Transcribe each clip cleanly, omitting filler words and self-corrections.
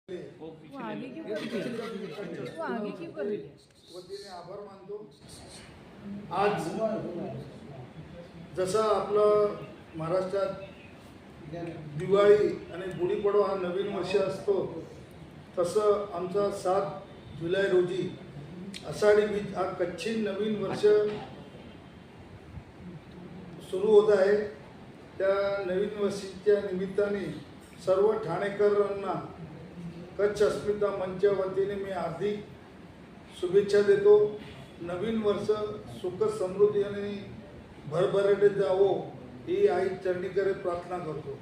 वो आगे क्यों कर रही है? वो आगे क्यों कर रही है? वतीने आभार मानतो। आज जसं आपलं महाराष्ट्रात दिवाळी आणि गुढीपाडवा हा नवीन वर्ष असतो, तसं आमचा 7 जुलै रोजी आषाढी बीज हा कच्छी नवीन वर्ष सुरू होत आहे। त्या नवीन वर्षाच्या निमित्ताने सर्व ठाणेकरांना कच्छ अस्मिता मंच वतीने मी हार्दिक शुभेच्छा देतो। नवीन वर्ष सुख समृद्धी आणि भरभराटीत जावो ही आई चरणीकडे प्रार्थना करतो।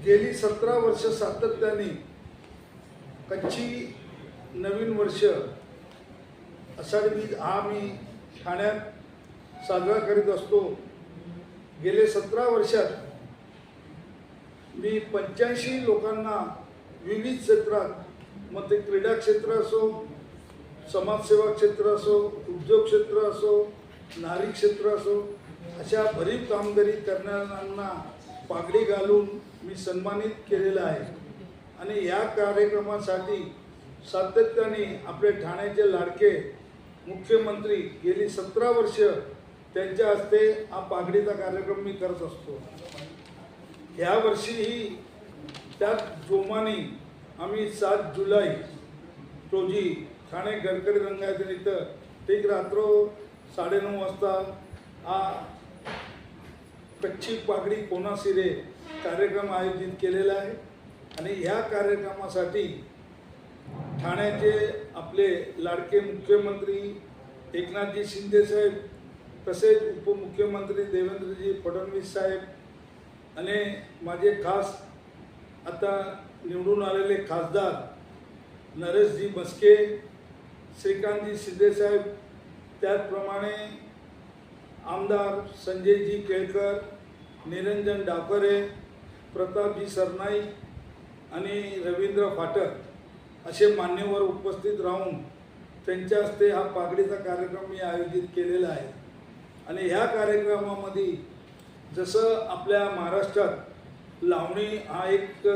गेली 17 वर्ष सातत्याने कच्छी नवीन वर्ष आषाढी बीज हा मी ठाण्यात साजरा करीत असतो। गेले 17 वर्षात मी 85 लोकांना विविध क्षेत्रात, मग ते क्रीडा क्षेत्र असो, समाजसेवा क्षेत्र असो, उद्योग क्षेत्र असो, नारी क्षेत्र असो, अशा भरीव कामगिरी करणाऱ्यांना पागडी घालून मी सन्मानित केलेला आहे। आणि या कार्यक्रमासाठी सातत्याने आपले ठाण्याचे लाडके मुख्यमंत्री गेली 17 वर्ष त्यांच्या हस्ते हा पागडीचा कार्यक्रम मी करत असतो। या वर्षीही त्याच जोमाने आम्ही 7 जुलै रोजी ठाणे गडकरी रंगायतन इथं ठीक रात्र 9:30 वाजता हा कच्छी पागडी कोनासिरे कार्यक्रम आयोजित केलेला आहे। आणि ह्या कार्यक्रमासाठी ठाण्याचे आपले लाडके मुख्यमंत्री एकनाथजी शिंदे साहेब, तसेच उपमुख्यमंत्री देवेंद्रजी फडणवीस साहेब आणि माझे खास आता निवडून आलेले खासदार नरेशजी मस्के, श्रीकांतजी शिंदे साहेब, त्याचप्रमाणे आमदार संजयजी केळकर, निरंजन डावखरे, प्रतापजी सरनाईक आणि रवींद्र फाटक असे मान्यवर उपस्थित राहून त्यांच्या हस्ते हा पागडीचा कार्यक्रम मी आयोजित केलेला आहे। आणि ह्या कार्यक्रमामध्ये जसं आपल्या महाराष्ट्रात लावणी हा एक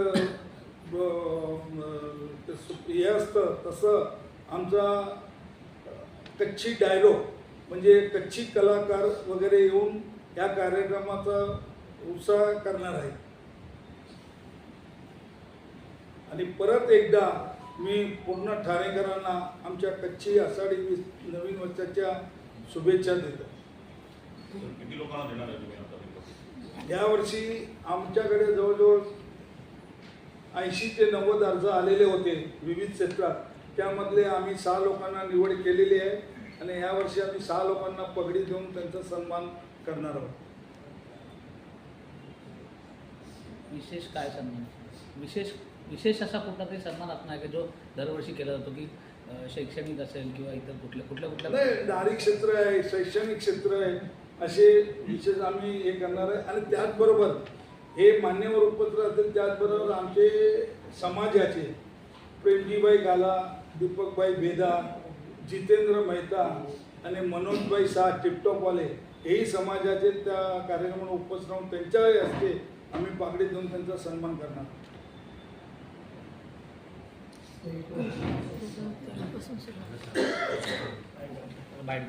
हे असतं, तसं आमचा कच्छी डायलॉग म्हणजे कच्छी कलाकार वगैरे येऊन या कार्यक्रमाचा उत्साह करणार आहे। आणि परत एकदा मी पूर्ण ठाणेकरांना आमच्या कच्छी आषाढी नवीन वर्षाच्या शुभेच्छा देतो। किती लोकांना देणार आहे तुम्ही आता? यावर्षी आमच्याकडे जवळजवळ 80 ते 90 अर्ज आलेले होते विविध क्षेत्रात, त्यामधले आम्ही 6 लोकांना निवड केलेली आहे। आणि यावर्षी आम्ही 6 लोकांना पगडी देऊन त्यांचा सन्मान करणार आहोत। विशेष काय सन्मान? विशेष असा कुठला तरी सन्मान असणार की जो दरवर्षी केला जातो, की शैक्षणिक असेल किंवा इतर कुठल्या नाही, नारी क्षेत्र आहे, शैक्षणिक क्षेत्र आहे, असे विशेष आम्ही हे करणार आहे। आणि त्याचबरोबर हे मान्यवर उपत्र असतील, त्याचबरोबर आमचे समाजाचे प्रेमजीबाई गाला, दीपकभाई बेदा, जितेंद्र मेहता आणि मनोजभाई शाह टिपटॉपवाले हेही समाजाचे त्या कार्यक्रमाला उपस्थित राहून त्यांच्या हस्ते आम्ही पागडी देऊन त्यांचा सन्मान करणार। बाय